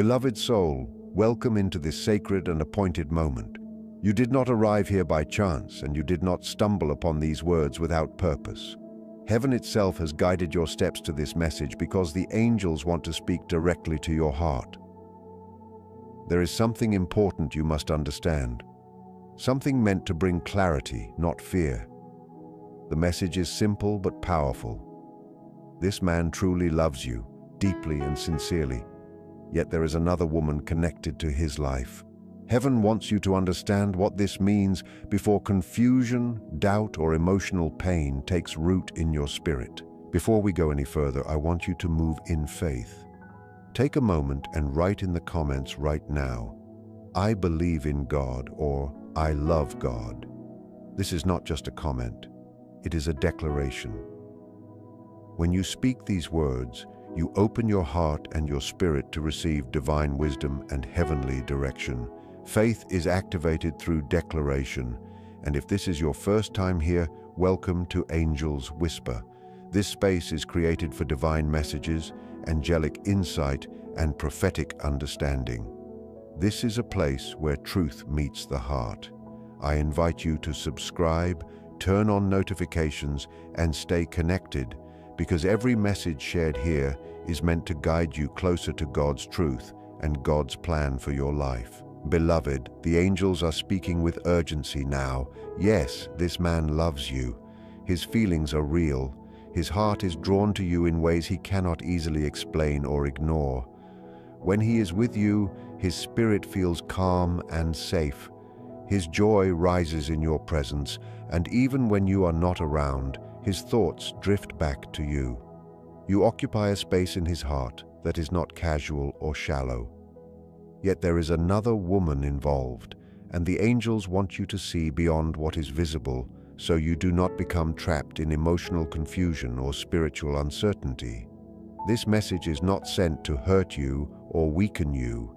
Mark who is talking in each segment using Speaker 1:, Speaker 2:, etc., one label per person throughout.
Speaker 1: Beloved soul, welcome into this sacred and appointed moment. You did not arrive here by chance, and you did not stumble upon these words without purpose. Heaven itself has guided your steps to this message because the angels want to speak directly to your heart. There is something important you must understand. Something meant to bring clarity, not fear. The message is simple but powerful. This man truly loves you, deeply and sincerely. Yet there is another woman connected to his life. Heaven wants you to understand what this means before confusion, doubt, or emotional pain takes root in your spirit. Before we go any further, I want you to move in faith. Take a moment and write in the comments right now, "I believe in God," or "I love God." This is not just a comment, it is a declaration. When you speak these words, you open your heart and your spirit to receive divine wisdom and heavenly direction. Faith is activated through declaration, and if this is your first time here, welcome to Angel's Whisper. This space is created for divine messages, angelic insight, and prophetic understanding. This is a place where truth meets the heart. I invite you to subscribe, turn on notifications, and stay connected, because every message shared here is meant to guide you closer to God's truth and God's plan for your life. Beloved, the angels are speaking with urgency now. Yes, this man loves you. His feelings are real. His heart is drawn to you in ways he cannot easily explain or ignore. When he is with you, his spirit feels calm and safe. His joy rises in your presence, and even when you are not around, his thoughts drift back to you. You occupy a space in his heart that is not casual or shallow. Yet there is another woman involved, and the angels want you to see beyond what is visible, so you do not become trapped in emotional confusion or spiritual uncertainty. This message is not sent to hurt you or weaken you.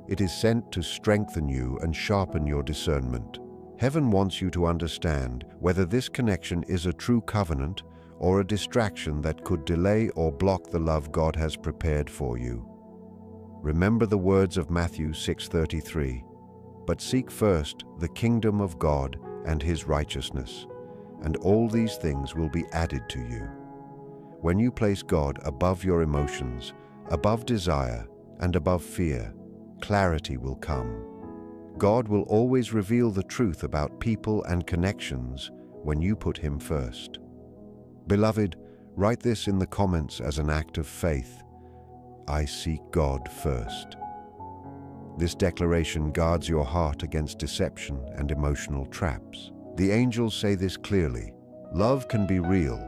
Speaker 1: It is sent to strengthen you and sharpen your discernment. Heaven wants you to understand whether this connection is a true covenant or a distraction that could delay or block the love God has prepared for you. Remember the words of Matthew 6:33, "But seek first the kingdom of God and his righteousness, and all these things will be added to you." When you place God above your emotions, above desire, and above fear, clarity will come. God will always reveal the truth about people and connections when you put him first. Beloved, write this in the comments as an act of faith. I seek God first. This declaration guards your heart against deception and emotional traps. The angels say this clearly. Love can be real,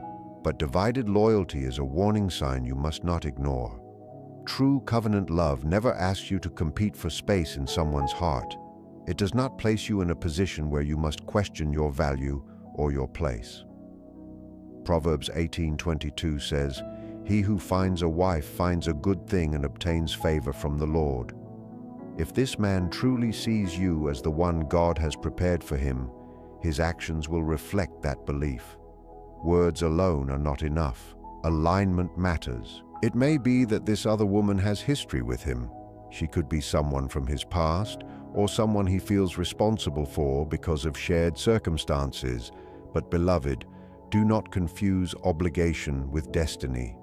Speaker 1: but divided loyalty is a warning sign you must not ignore. True covenant love never asks you to compete for space in someone's heart. It does not place you in a position where you must question your value or your place. Proverbs 18:22 says, "He who finds a wife finds a good thing and obtains favor from the Lord." If this man truly sees you as the one God has prepared for him, his actions will reflect that belief. Words alone are not enough. Alignment matters. It may be that this other woman has history with him. She could be someone from his past or someone he feels responsible for because of shared circumstances. But beloved, do not confuse obligation with destiny.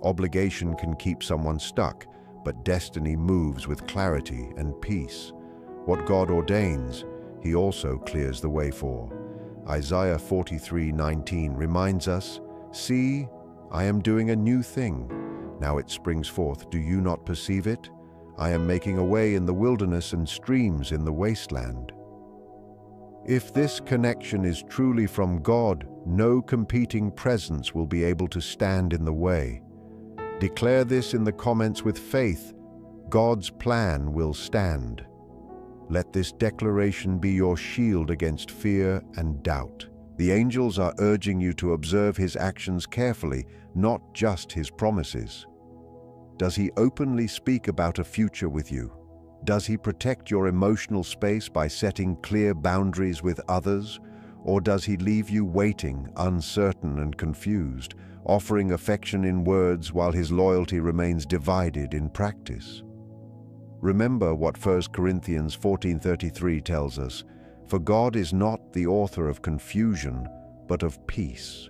Speaker 1: Obligation can keep someone stuck, but destiny moves with clarity and peace. What God ordains, he also clears the way for. Isaiah 43:19 reminds us, "See, I am doing a new thing. Now it springs forth. Do you not perceive it? I am making a way in the wilderness and streams in the wasteland." If this connection is truly from God, no competing presence will be able to stand in the way. Declare this in the comments with faith. God's plan will stand. Let this declaration be your shield against fear and doubt. The angels are urging you to observe his actions carefully, not just his promises. Does he openly speak about a future with you? Does he protect your emotional space by setting clear boundaries with others? Or does he leave you waiting, uncertain and confused, offering affection in words while his loyalty remains divided in practice? Remember what 1 Corinthians 14:33 tells us, "For God is not the author of confusion, but of peace."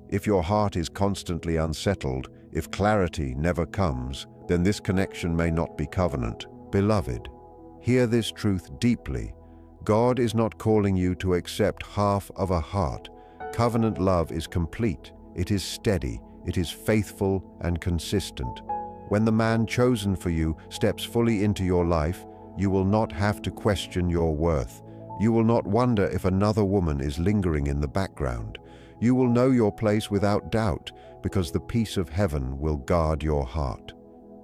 Speaker 1: If your heart is constantly unsettled, if clarity never comes, then this connection may not be covenant. Beloved, hear this truth deeply. God is not calling you to accept half of a heart. Covenant love is complete, it is steady, it is faithful and consistent. When the man chosen for you steps fully into your life, you will not have to question your worth. You will not wonder if another woman is lingering in the background. You will know your place without doubt, because the peace of heaven will guard your heart.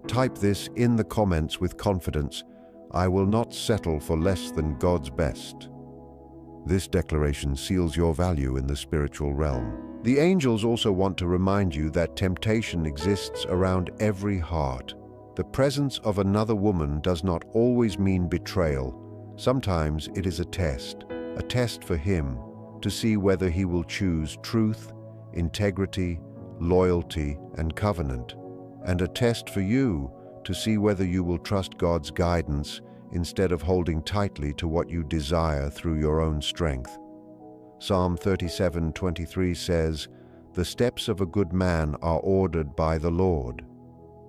Speaker 1: Type this in the comments with confidence: "I will not settle for less than God's best." This declaration seals your value in the spiritual realm. The angels also want to remind you that temptation exists around every heart. The presence of another woman does not always mean betrayal. Sometimes it is a test for him to see whether he will choose truth, integrity, loyalty, and covenant, and a test for you to see whether you will trust God's guidance instead of holding tightly to what you desire through your own strength. Psalm 37:23 says, "The steps of a good man are ordered by the Lord."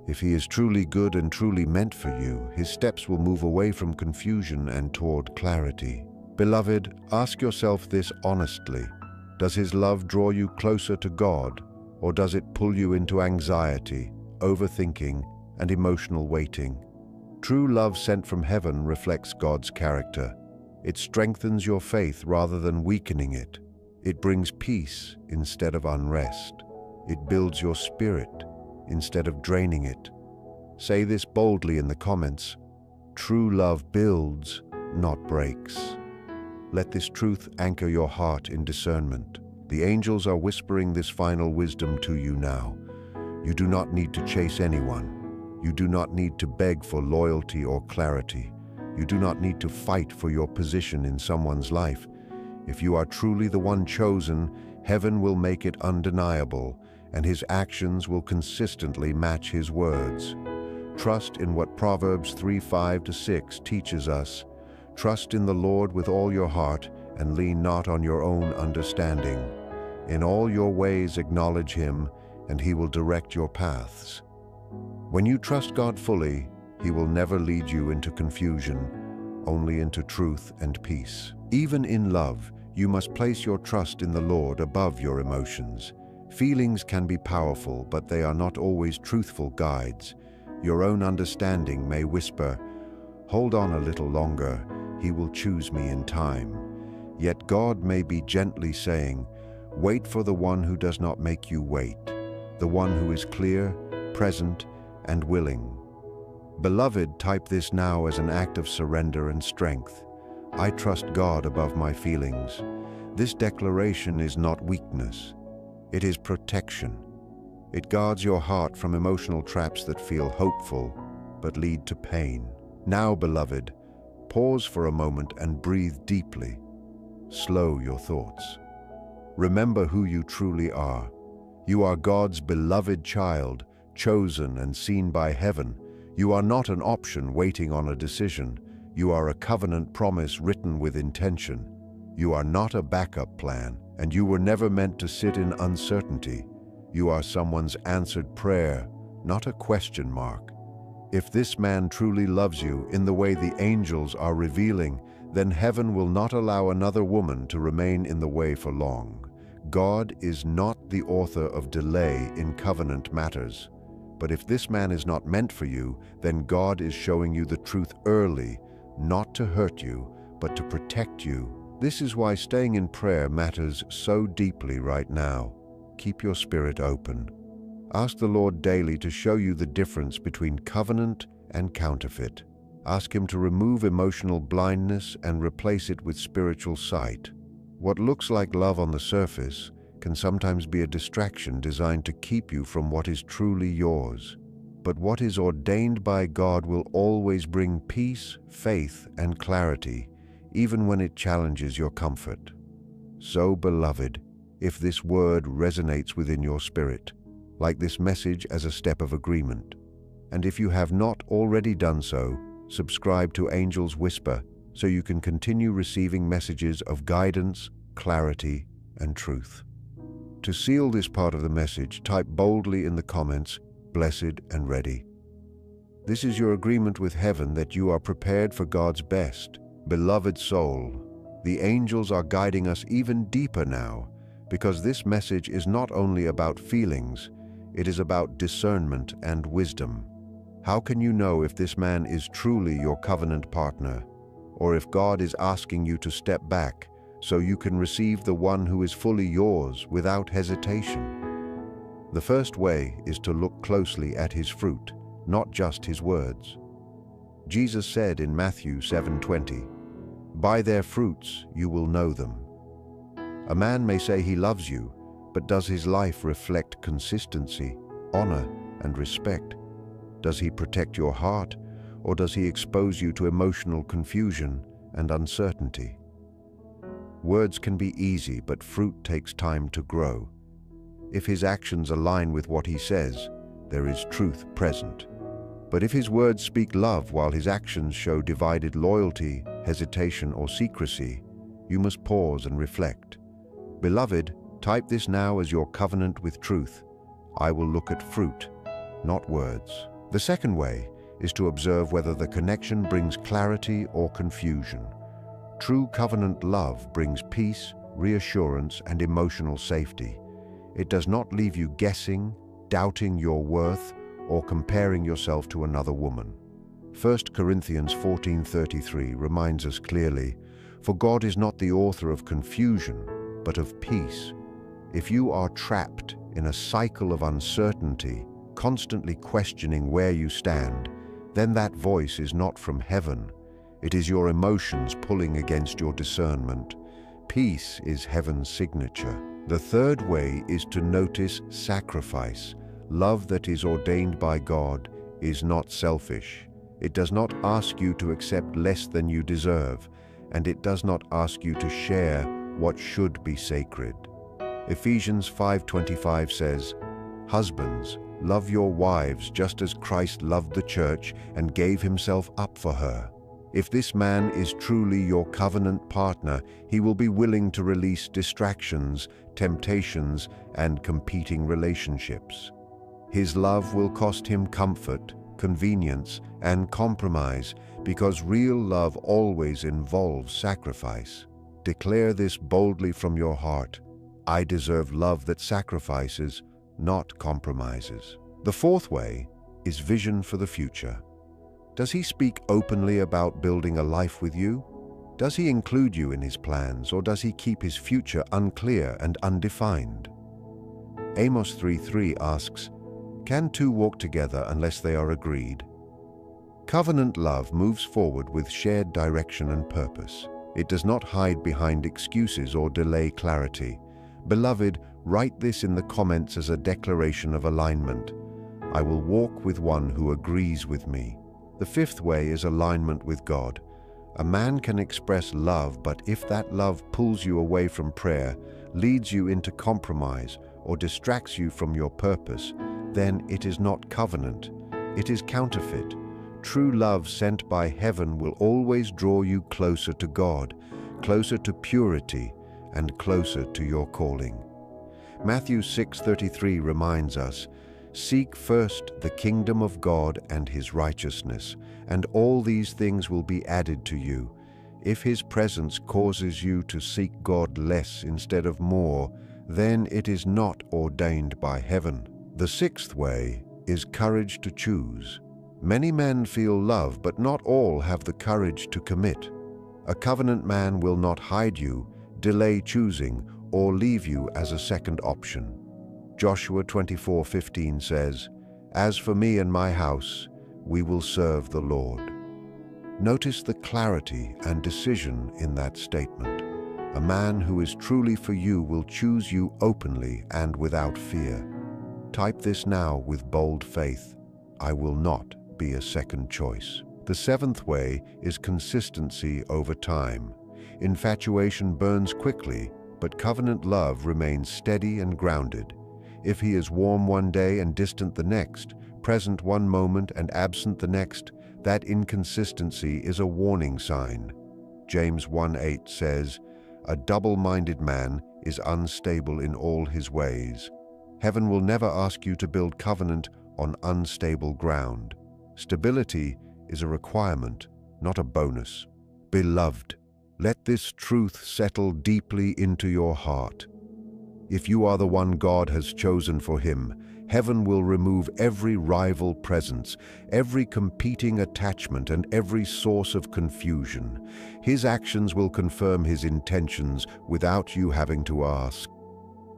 Speaker 1: If he is truly good and truly meant for you, his steps will move away from confusion and toward clarity. Beloved, ask yourself this honestly. Does his love draw you closer to God, or does it pull you into anxiety, overthinking, and emotional waiting? True love sent from heaven reflects God's character. It strengthens your faith rather than weakening it. It brings peace instead of unrest. It builds your spirit instead of draining it. Say this boldly in the comments: "True love builds, not breaks." Let this truth anchor your heart in discernment. The angels are whispering this final wisdom to you now. You do not need to chase anyone. You do not need to beg for loyalty or clarity. You do not need to fight for your position in someone's life. If you are truly the one chosen, heaven will make it undeniable, and his actions will consistently match his words. Trust in what Proverbs 3:5-6 teaches us. Trust in the Lord with all your heart, and lean not on your own understanding. In all your ways acknowledge him, and he will direct your paths. When you trust God fully, he will never lead you into confusion, only into truth and peace. Even in love, you must place your trust in the Lord above your emotions. Feelings can be powerful, but they are not always truthful guides. Your own understanding may whisper, "Hold on a little longer, he will choose me in time." Yet God may be gently saying, "Wait for the one who does not make you wait, the one who is clear, present, and willing." Beloved, type this now as an act of surrender and strength. I trust God above my feelings. This declaration is not weakness. It is protection. It guards your heart from emotional traps that feel hopeful but lead to pain. Now, beloved, pause for a moment and breathe deeply. Slow your thoughts. Remember who you truly are. You are God's beloved child, chosen and seen by heaven. You are not an option waiting on a decision. You are a covenant promise written with intention. You are not a backup plan, and you were never meant to sit in uncertainty. You are someone's answered prayer, not a question mark. If this man truly loves you in the way the angels are revealing, then heaven will not allow another woman to remain in the way for long. God is not the author of delay in covenant matters. But if this man is not meant for you, then God is showing you the truth early, not to hurt you, but to protect you. This is why staying in prayer matters so deeply right now. Keep your spirit open. Ask the Lord daily to show you the difference between covenant and counterfeit. Ask him to remove emotional blindness and replace it with spiritual sight. What looks like love on the surface can sometimes be a distraction designed to keep you from what is truly yours. But what is ordained by God will always bring peace, faith, and clarity, even when it challenges your comfort. So, beloved, if this word resonates within your spirit, like this message as a step of agreement, and if you have not already done so, Subscribe to Angel's Whisper so you can continue receiving messages of guidance, clarity, and truth. To seal this part of the message, type boldly in the comments, "Blessed and ready." This is your agreement with heaven that you are prepared for God's best. Beloved soul, the angels are guiding us even deeper now, because this message is not only about feelings, it is about discernment and wisdom. How can you know if this man is truly your covenant partner, or if God is asking you to step back so you can receive the one who is fully yours without hesitation? The first way is to look closely at his fruit, not just his words. Jesus said in Matthew 7:20, "By their fruits you will know them." A man may say he loves you, but does his life reflect consistency, honor, and respect? Does he protect your heart, or does he expose you to emotional confusion and uncertainty? Words can be easy, but fruit takes time to grow. If his actions align with what he says, there is truth present. But if his words speak love while his actions show divided loyalty, hesitation, or secrecy, you must pause and reflect. Beloved, type this now as your covenant with truth. I will look at fruit, not words. The second way is to observe whether the connection brings clarity or confusion. True covenant love brings peace, reassurance, and emotional safety. It does not leave you guessing, doubting your worth, or comparing yourself to another woman. 1 Corinthians 14:33 reminds us clearly, "For God is not the author of confusion, but of peace." If you are trapped in a cycle of uncertainty, constantly questioning where you stand, then that voice is not from heaven. It is your emotions pulling against your discernment. Peace is heaven's signature. The third way is to notice sacrifice. Love that is ordained by God is not selfish. It does not ask you to accept less than you deserve, and it does not ask you to share what should be sacred. Ephesians 5:25 says, "Husbands, love your wives just as Christ loved the church and gave himself up for her." If this man is truly your covenant partner, he will be willing to release distractions, temptations, and competing relationships. His love will cost him comfort, convenience, and compromise, because real love always involves sacrifice. Declare this boldly from your heart. I deserve love that sacrifices, not compromises. The fourth way is vision for the future. Does he speak openly about building a life with you? Does he include you in his plans, or does he keep his future unclear and undefined? Amos 3:3 asks, "Can two walk together unless they are agreed?" Covenant love moves forward with shared direction and purpose. It does not hide behind excuses or delay clarity. Beloved, write this in the comments as a declaration of alignment. I will walk with one who agrees with me. The fifth way is alignment with God. A man can express love, but if that love pulls you away from prayer, leads you into compromise, or distracts you from your purpose, then it is not covenant. It is counterfeit. True love sent by heaven will always draw you closer to God, closer to purity, and closer to your calling. Matthew 6:33 reminds us, "Seek first the kingdom of God and his righteousness, and all these things will be added to you." If his presence causes you to seek God less instead of more, then it is not ordained by heaven. The sixth way is courage to choose. Many men feel love, but not all have the courage to commit. A covenant man will not hide you, delay choosing, or leave you as a second option. Joshua 24:15 says, "As for me and my house, we will serve the Lord." Notice the clarity and decision in that statement. A man who is truly for you will choose you openly and without fear. Type this now with bold faith. I will not be a second choice. The seventh way is consistency over time. Infatuation burns quickly, but covenant love remains steady and grounded. If he is warm one day and distant the next, present one moment and absent the next, That inconsistency is a warning sign. James 1:8 says, "A double-minded man is unstable in all his ways." Heaven will never ask you to build covenant on unstable ground. Stability is a requirement, not a bonus. Beloved, let this truth settle deeply into your heart. If you are the one God has chosen for Him, heaven will remove every rival presence, every competing attachment, and every source of confusion. His actions will confirm His intentions without you having to ask.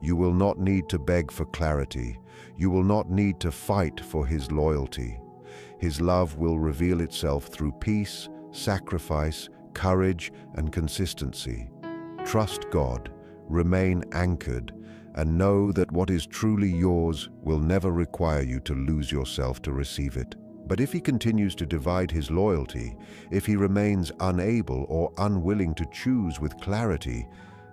Speaker 1: You will not need to beg for clarity. You will not need to fight for His loyalty. His love will reveal itself through peace, sacrifice, courage, and consistency. Trust God, remain anchored, and know that what is truly yours will never require you to lose yourself to receive it. But if He continues to divide His loyalty, if He remains unable or unwilling to choose with clarity,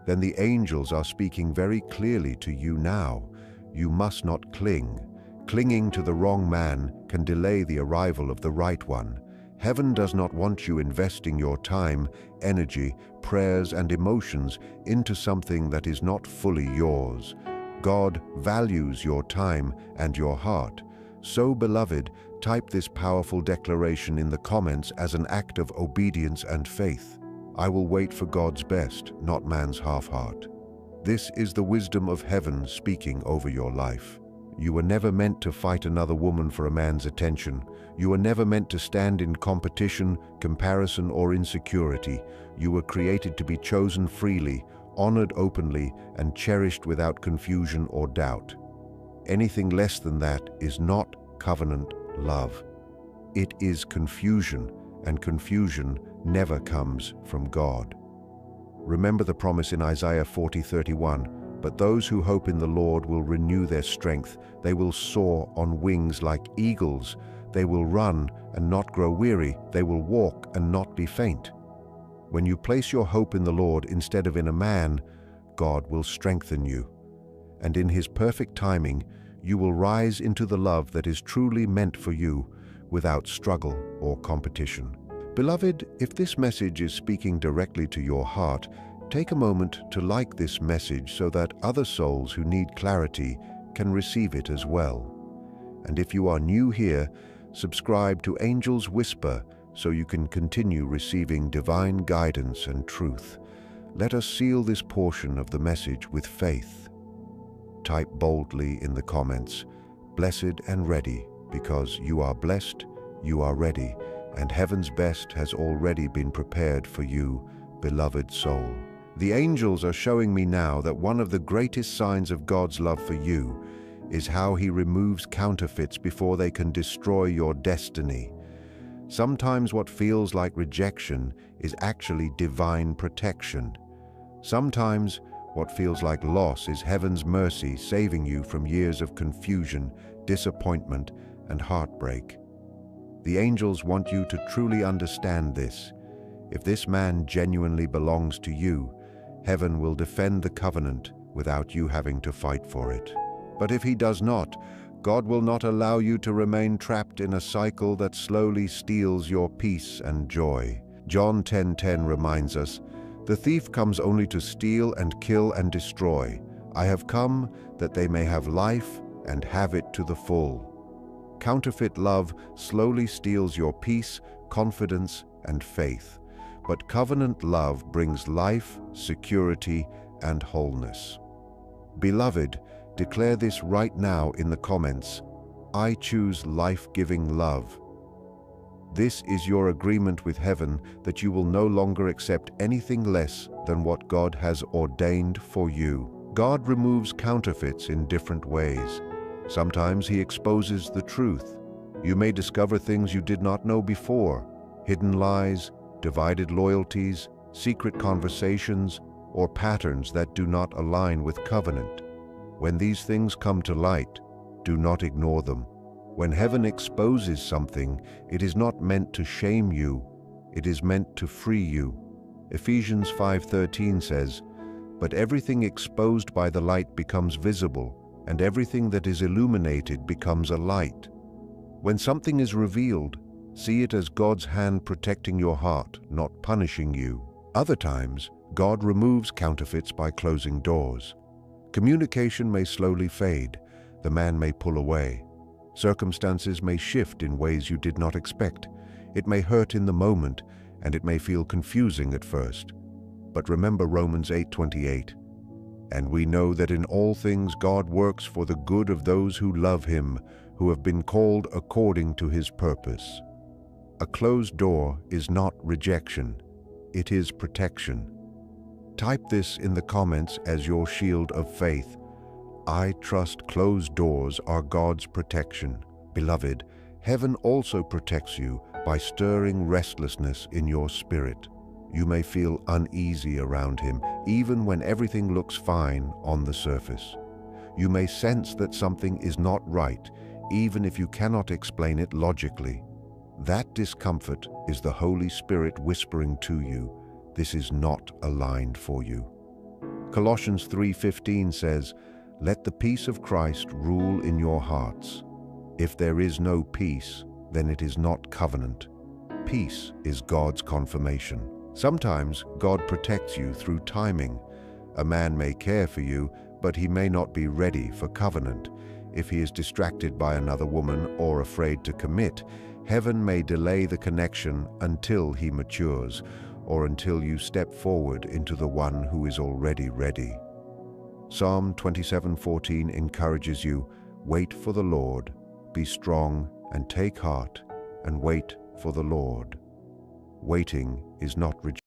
Speaker 1: then the angels are speaking very clearly to you now. You must not cling. Clinging to the wrong man can delay the arrival of the right one. Heaven does not want you investing your time, energy, prayers, and emotions into something that is not fully yours. God values your time and your heart. So, beloved, type this powerful declaration in the comments as an act of obedience and faith. I will wait for God's best, not man's half-heart. This is the wisdom of heaven speaking over your life. You were never meant to fight another woman for a man's attention. You were never meant to stand in competition, comparison, or insecurity. You were created to be chosen freely, honored openly, and cherished without confusion or doubt. Anything less than that is not covenant love. It is confusion, and confusion never comes from God. Remember the promise in Isaiah 40:31, "But those who hope in the Lord will renew their strength. They will soar on wings like eagles. They will run and not grow weary. They will walk and not be faint." When you place your hope in the Lord instead of in a man, God will strengthen you. And in His perfect timing, you will rise into the love that is truly meant for you without struggle or competition. Beloved, if this message is speaking directly to your heart, take a moment to like this message so that other souls who need clarity can receive it as well. And if you are new here, subscribe to Angel's Whisper so you can continue receiving divine guidance and truth. Let us seal this portion of the message with faith. Type boldly in the comments, "Blessed and ready," because you are blessed, you are ready, and heaven's best has already been prepared for you, beloved soul. The angels are showing me now that one of the greatest signs of God's love for you is how He removes counterfeits before they can destroy your destiny. Sometimes what feels like rejection is actually divine protection. Sometimes what feels like loss is heaven's mercy saving you from years of confusion, disappointment, and heartbreak. The angels want you to truly understand this. If this man genuinely belongs to you, heaven will defend the covenant without you having to fight for it. But if he does not, God will not allow you to remain trapped in a cycle that slowly steals your peace and joy. John 10:10 reminds us, "The thief comes only to steal and kill and destroy. I have come that they may have life and have it to the full." Counterfeit love slowly steals your peace, confidence, and faith. But covenant love brings life, security, and wholeness. Beloved, declare this right now in the comments. I choose life-giving love. This is your agreement with heaven that you will no longer accept anything less than what God has ordained for you. God removes counterfeits in different ways. Sometimes He exposes the truth. You may discover things you did not know before, hidden lies, divided loyalties, secret conversations, or patterns that do not align with covenant. When these things come to light, do not ignore them. When heaven exposes something, it is not meant to shame you, it is meant to free you. Ephesians 5:13 says, "But everything exposed by the light becomes visible, and everything that is illuminated becomes a light." When something is revealed, See it as God's hand protecting your heart, not punishing you. Other times, God removes counterfeits by closing doors. Communication may slowly fade. The man may pull away. Circumstances may shift in ways you did not expect. It may hurt in the moment, and it may feel confusing at first. But remember Romans 8:28. And we know that in all things God works for the good of those who love Him, who have been called according to His purpose. A closed door is not rejection. It is protection. Type this in the comments as your shield of faith. I trust closed doors are God's protection. Beloved, heaven also protects you by stirring restlessness in your spirit. You may feel uneasy around Him, even when everything looks fine on the surface. You may sense that something is not right, even if you cannot explain it logically. That discomfort is the Holy Spirit whispering to you, this is not aligned for you. Colossians 3:15 says, let the peace of Christ rule in your hearts. If there is no peace, then it is not covenant. Peace is God's confirmation. Sometimes God protects you through timing. A man may care for you, but he may not be ready for covenant. If he is distracted by another woman or afraid to commit, heaven may delay the connection until he matures, or until you step forward into the one who is already ready. Psalm 27:14 encourages you, wait for the Lord, be strong and take heart, and wait for the Lord. Waiting is not rejection.